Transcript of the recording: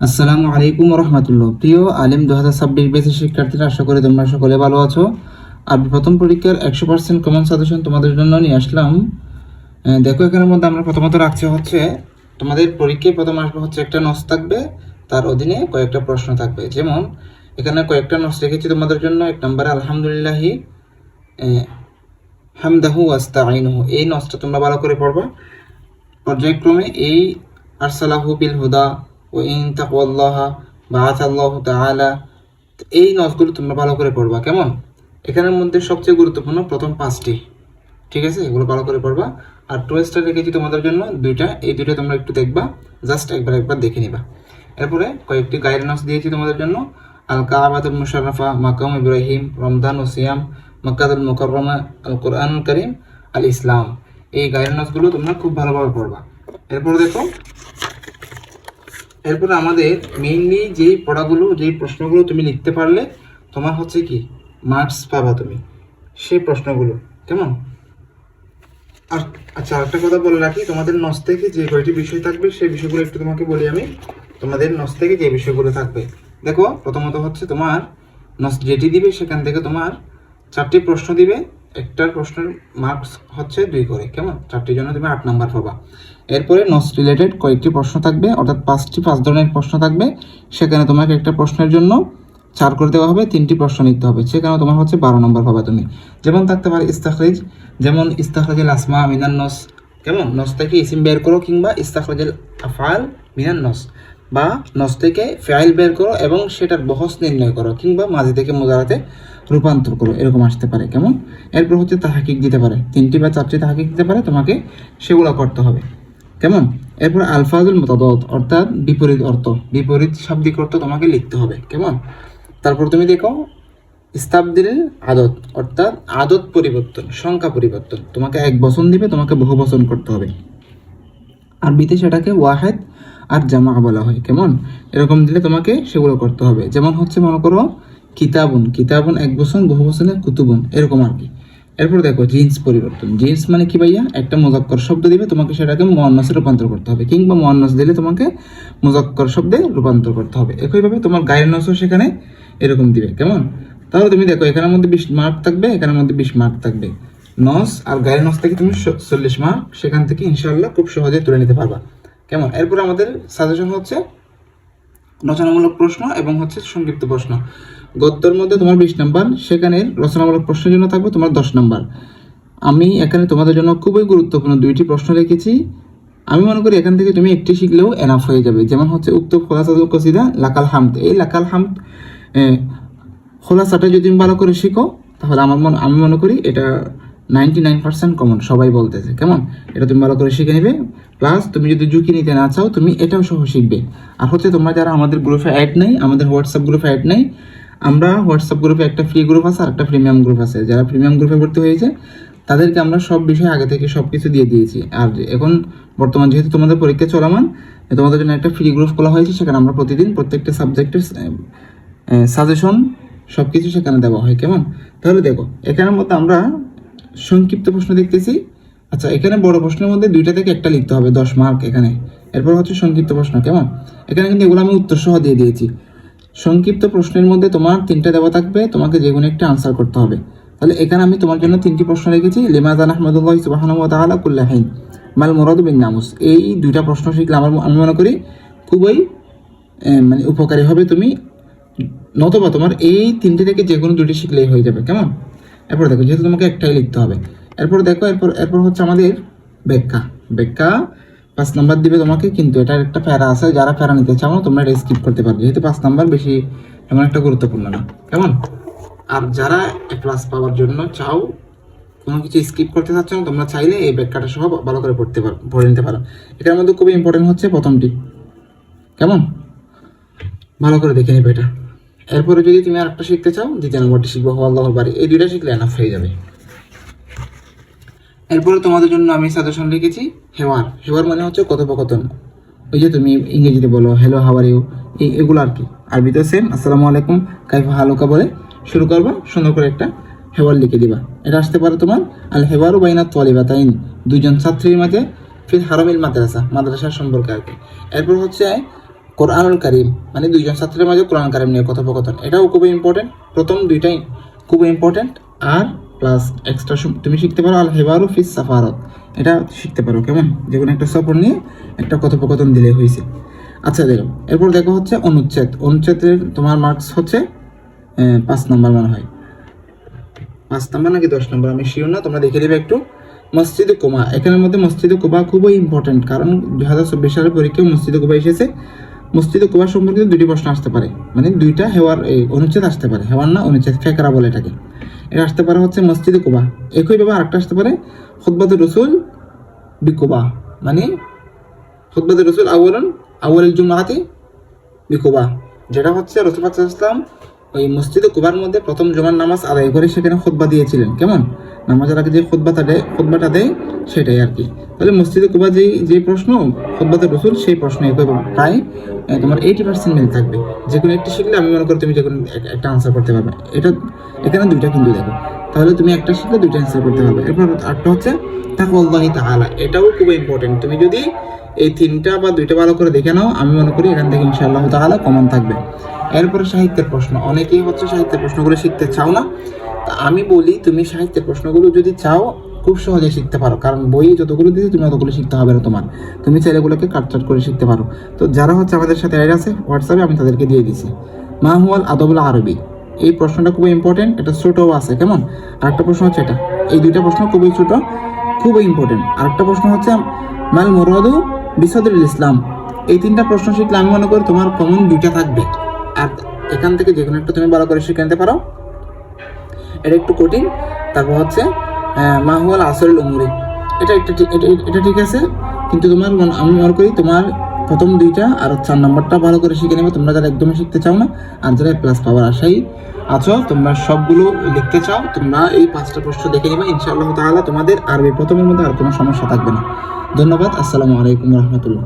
আসসালামু আলাইকুম রহমতুল্লাহ। প্রিয় আলিম 2026 ব্যাচের শিক্ষার্থীরা, আশা করি তোমরা সকলে ভালো আছো। আর প্রথম পরীক্ষার 100% কমন সাজেশন তোমাদের জন্য নিয়ে আসলাম। দেখো, এখানের মধ্যে আমরা প্রথমত রাখছি হচ্ছে তোমাদের পরীক্ষায় প্রথম আসবে হচ্ছে একটা নস থাকবে, তার অধীনে কয়েকটা প্রশ্ন থাকবে। যেমন এখানে কয়েকটা নস রেখেছি তোমাদের জন্য। এক নম্বরে আলহামদুলিল্লাহি হামদাহু ওয়াস্তাঈনুহু, এই নসটা তোমরা ভালো করে পড়বা। পর্যায়ক্রমে এই আরসালাহু বিল হুদা ও ইন তাকওয়াল্লাহা বাআসাল্লাহু তাআলা, এই নসগুলো তোমরা ভালো করে পড়বা। কেমন? এখানের মধ্যে সবচেয়ে গুরুত্বপূর্ণ প্রথম 5টি, ঠিক আছে? এগুলো ভালো করে পড়বা। আর 2 স্টার রেখেছি তোমাদের জন্য দুইটা, এই দুইটা তোমরা একটু দেখবা, জাস্ট একবার দেখে নিবা। এরপরে কয়েকটি গাইড নস দিয়েছি তোমাদের জন্য। আল কাবাতুল মুশাররাফা, মাকাম ইব্রাহিম, রমজান ও সিয়াম, মক্কাতুল মুকাররমা, আল কোরআনুল কারীম, আল ইসলাম, এই গাইড নসগুলো তোমরা খুব ভালোভাবে পড়বা। এরপরে দেখো, এরপরে আমাদের মেইনলি যেই পড়াগুলো, যেই প্রশ্নগুলো তুমি লিখতে পারলে তোমার হচ্ছে কি মার্কস পাবা তুমি, সেই প্রশ্নগুলো। কেমন? আর আচ্ছা, আরেকটা কথা বলে রাখি, তোমাদের নস থেকে যে কয়টি বিষয় থাকবে সেই বিষয়গুলো একটু তোমাকে বলি আমি। তোমাদের নস থেকে যে বিষয়গুলো থাকবে, দেখো প্রথমত হচ্ছে তোমার নস যেটি দিবে সেখান থেকে তোমার 4টি প্রশ্ন দিবে। একটার প্রশ্নের মার্কস হচ্ছে 2 করে। কেমন? 4টির জন্য তুমি 8 নাম্বার পাবা। এরপরে নস রিলেটেড কয়েকটি প্রশ্ন থাকবে, অর্থাৎ 5 ধরনের প্রশ্ন থাকবে। সেখানে তোমাকে একটা প্রশ্নের জন্য 4 করে দেওয়া হবে, 3টি প্রশ্ন লিখতে হবে। সেখানে তোমার হচ্ছে 12 নম্বর পাবা তুমি। যেমন থাকতে পারে ইস্তাখরিজ, যেমন ইস্তাখরাজুল আসমা মিনান নস, কেমন? নস থেকে ইসিম বের করো, কিংবা ইস্তাখরাজুল আফআল মিনান নস, বা নস থেকে ফাইল বের করো এবং সেটার বহস নির্ণয় করো, কিংবা মাঝি থেকে মুজারাতে রূপান্তর করো, এরকম আসতে পারে। কেমন? এরপর হচ্ছে তাহকিক দিতে পারে, 3টি বা 4টি তাহকিক দিতে পারে, তোমাকে সেগুলো করতে হবে। কেমন? এরপর আলফাজুল মুতাদাদ, অর্থাৎ বিপরীত অর্থ, বিপরীত শাব্দিক অর্থ তোমাকে লিখতে হবে। কেমন? তারপর তুমি দেখো ইস্তাবদিল আদত, অর্থাৎ আদত পরিবর্তন, সংখ্যা পরিবর্তন, তোমাকে এক বচন দিবে, তোমাকে বহু বচন করতে হবে। আরবিতে সেটাকে ওয়াহেদ আর জামা বলা হয়। কেমন? এরকম দিলে তোমাকে সেগুলো করতে হবে। যেমন হচ্ছে মনে করো কিতাবুন, কিতাবুন এক বচন, বহু বচনে কুতুবুন, এরকম আর কি। এরপর দেখো জিন্স পরিবর্তন। জিন্স মানে কি ভাইয়া? একটা মুজাক্কর শব্দ দিবে, তোমাকে সেটাকে মুআন্নাসে রূপান্তর করতে হবে, কিংবা মুআন্নাস দিলে তোমাকে মুজাক্কর শব্দে রূপান্তর করতে হবে। একইভাবে তোমার গায়ের নসও সেখানে এরকম দিবে। কেমন? তাহলে তুমি দেখো, এখানের মধ্যে 20 মার্ক থাকবে, এখানের মধ্যে 20 মার্ক থাকবে। নস আর গায়ের নস থেকে তুমি 40 মার্ক সেখান থেকে ইনশাআল্লাহ খুব সহজে তুলে নিতে পারবা। কেমন? এরপর আমাদের সাজেশন হচ্ছে রচনামূলক প্রশ্ন এবং হচ্ছে সংক্ষিপ্ত প্রশ্ন। গদ্যের মধ্যে তোমার 20 নাম্বার, সেখানে রচনামূলক প্রশ্নের জন্য থাকবে তোমার 10 নাম্বার। আমি এখানে তোমাদের জন্য খুবই গুরুত্বপূর্ণ 2টি প্রশ্ন রেখেছি। আমি মনে করি এখান থেকে তুমি একটি শিখলেও এনাফ হয়ে যাবে। যেমন হচ্ছে উক্ত খোলাসাতুল কসিদা লাকাল হামদ, এই লাকাল হামদ খোলাসাটা যদি তুমি ভালো করে শিখো, তাহলে আমি মনে করি এটা 99% কমন, সবাই বলতেছে। কেমন? এটা তুমি ভালো করে শিখে নেবে। প্লাস তুমি যদি ঝুঁকি নিতে না চাও, তুমি এটাও সহ শিখবে। আর হচ্ছে তোমরা যারা আমাদের গ্রুপে অ্যাড নেই, আমাদের হোয়াটসঅ্যাপ গ্রুপে অ্যাড নেই, আমরা হোয়াটসঅ্যাপ গ্রুপে একটা ফ্রি গ্রুপ আছে আর একটা প্রিমিয়াম গ্রুপ আছে। যারা প্রিমিয়াম গ্রুপে ভর্তি হয়েছে তাদেরকে আমরা সব বিষয় আগে থেকে সব কিছু দিয়ে দিয়েছি। আর এখন বর্তমান যেহেতু তোমাদের পরীক্ষা চলমান, তোমাদের জন্য একটা ফ্রি গ্রুপ খোলা হয়েছে। সেখানে আমরা প্রতিদিন প্রত্যেকটা সাবজেক্টের সাজেশন সব কিছু সেখানে দেওয়া হয়। কেমন? তাহলে দেখো, এখানের মধ্যে আমরা সংক্ষিপ্ত প্রশ্ন দেখতেছি। আচ্ছা, এখানে বড় প্রশ্নের মধ্যে 2টা থেকে একটা লিখতে হবে, 10 মার্ক এখানে। এরপর হচ্ছে সংক্ষিপ্ত প্রশ্ন। কেমন? এখানে কিন্তু এগুলো আমি উত্তর সহ দিয়ে দিয়েছি। সংক্ষিপ্ত প্রশ্নের মধ্যে তোমার 3টা দেওয়া থাকবে, তোমাকে যে কোনো একটা আনসার করতে হবে। তাহলে এখানে আমি তোমার জন্য 3টি প্রশ্ন রেখেছি। লিমাযা নাহমাদুল্লাহি সুবহানাহু ওয়া তাআলা কুল্লা হিন, মাল মুরাদু বিন নামুস, এই 2টা প্রশ্ন শিখলে আমি মনে করি খুবই মানে উপকারী হবে তুমি, নতবা তোমার এই 3টে থেকে যে কোনো 2টি শিখলেই হয়ে যাবে। কেমন? এরপর দেখো, যেহেতু তোমাকে একটাই লিখতে হবে। এরপর দেখো, এরপর হচ্ছে আমাদের ব্যাখ্যা। ব্যাখ্যা 5 নাম্বার দিবে তোমাকে, কিন্তু এটার একটা প্যারা আছে, যারা প্যারা নিতে চাও না তোমরা এটা স্কিপ করতে পারো, যেহেতু 5 নাম্বার বেশি এমন একটা গুরুত্বপূর্ণ না। কেমন? আর যারা A+ পাওয়ার জন্য চাও, কোনো কিছু স্কিপ করতে চাচ্ছ না, তোমরা চাইলে এই ব্যাখ্যাটা সহ ভালো করে পড়ে নিতে পারো। এটার মধ্যে খুবই ইম্পর্টেন্ট হচ্ছে প্রথমটি। কেমন? ভালো করে দেখে নেবে এটা। এরপরে যদি তুমি আর একটা শিখতে চাও, 2 নম্বরটি শিখবো আল্লাহর বাড়ি, এই 2টা শিখলে এনাফ হয়ে যাবে। এরপরে তোমাদের জন্য আমি সাজেশন লিখেছি হেওয়ার। হেওয়ার মানে হচ্ছে কথোপকথন। ওই যে তুমি ইংরেজিতে বলো হ্যালো হাউ আর ইউ, এগুলো আর কি। আরবিতে সেম আসসালামু আলাইকুম কাইফা হালুকা বলে শুরু করবা, সুন্দর করে একটা হেওয়ার লিখে দিবা। এটা আসতে পারে তোমার আল হেওয়ারু বাইনা তালিবাতাইন, 2জন ছাত্রীর মাঝে, ফিল হারামিল মাদ্রাসা, মাদ্রাসার সম্পর্কে আর কি। এরপর হচ্ছে কোরআনুল কারিম, মানে দুইজন ছাত্রের মাঝে কোরআন কারিম নিয়ে কথোপকথন, এটাও খুবই ইম্পর্টেন্ট। প্রথম দুইটাই খুবই ইম্পর্টেন্ট। আর প্লাস এক্সট্রা তুমি শিখতে পারো আল হেবারু ফিস সাফারত, এটা শিখতে পারো, কেমন? যে কোনো একটা সফর নিয়ে একটা কথোপকথন দিলে হয়েছে। আচ্ছা দেখো, এরপর দেখো হচ্ছে অনুচ্ছেদ। অনুচ্ছেদের তোমার মার্কস হচ্ছে 5 নম্বর মনে হয়, 5 নম্বর নাকি 10 নম্বর, আমি শিওর না, তোমরা দেখে নেবে একটু। মসজিদে কুবা, এখানের মধ্যে মসজিদে কুবা খুবই ইম্পর্টেন্ট, কারণ 2024 সালের পরীক্ষায় মসজিদে কুবা এসেছে। মসজিদে কুবা সম্পর্কিত দুটি প্রশ্ন আসতে পারে, মানে দুইটা হেওয়ার এই অনুচ্ছেদ আসতে পারে, হেওয়ার না অনুচ্ছেদ, ফেকরা বলে এটাকে। এটা আসতে পারে হচ্ছে মসজিদে কুবা। একইভাবে আরেকটা আসতে পারে খুতবাতুর রাসূল বিকুবা, মানে খুতবাতুর রাসূল আউয়ালুল জুমআতি বিকুবা, যেটা হচ্ছে রাসূল পাক সাল্লাল্লাহু আলাইহি ওয়াসাল্লাম ওই মসজিদে কুবার মধ্যে প্রথম জুমার নামাজ আদায় করে সেখানে খুতবা দিয়েছিলেন, কেমন? নামাজের আগে যে খুতবাটা দেয় সেটাই আর কি। তাহলে মসজিদে কুবা যে প্রশ্ন খুতবাতুর রাসূল, সেই প্রশ্ন প্রায় তোমার 80% মিল থাকবে। যে কোনো একটি শিখলে আমি মনে করি তুমি যে কোনো একটা আনসার করতে পারবে। এটা এখানে দুইটা কিন্তু দেখো, তাহলে তুমি একটা শিখলে দুইটা আনসার করতে পারবে। এরপর আরেকটা হচ্ছে তাকওয়াল্লাহি তাআলা, এটাও খুব ইম্পর্টেন্ট। তুমি যদি এই 3টা বা 2টা ভালো করে দেখে নাও, আমি মনে করি এখান থেকে ইনশাআল্লাহ তাআলা কমন থাকবে। এরপরে সাহিত্যের প্রশ্ন, অনেকেই হচ্ছে সাহিত্যের প্রশ্নগুলো শিখতে চাও না। তা আমি বলি তুমি সাহিত্যের প্রশ্নগুলো যদি চাও খুব সহজে শিখতে পারো, কারণ বইয়ে যতগুলো দিয়েছে তুমি অতগুলো শিখতে হবে না তোমার, তুমি চাইলে এগুলোকে কাটচাট করে শিখতে পারো। তো যারা হচ্ছে আমাদের সাথে অ্যাড আছে হোয়াটসঅ্যাপে, আমি তাদেরকে দিয়ে দিছি। মা হুয়াল আদবুল আরবি, এই প্রশ্নটা খুবই ইম্পর্টেন্ট, এটা ছোটও আছে, কেমন? আরেকটা প্রশ্ন হচ্ছে এটা, এই দুইটা প্রশ্ন খুবই ছোট, খুবই ইম্পর্টেন্ট। আরেকটা প্রশ্ন হচ্ছে মাল মুরাদু বিসদরুল ইসলাম। এই 3টা প্রশ্ন শিখলে আমি মনে করি তোমার কমন 2টা থাকবে, আর এখান থেকে যে কোনো একটা তুমি ভালো করে শিখে নিতে পারো। এটা একটু কঠিন। তারপর হচ্ছে মাহুয়াল আসরুল উমুরি, এটা ঠিক আছে, কিন্তু আমি মনে করি তোমার প্রথম 2টা আর 4 নম্বরটা ভালো করে শিখে নেবে, তোমরা যারা একদমই শিখতে চাও না, আর যারা প্লাস পাওয়ার আশাই আছো, তোমরা সবগুলো লিখতে চাও, তোমরা এই 5টা প্রশ্ন দেখে নেবে, ইনশাআল্লাহ তাআলা তোমাদের আরবি প্রথমের মধ্যে আর কোনো সমস্যা থাকবে না। ধন্যবাদ। আসসালামু আলাইকুম রহমতুল্লাহ।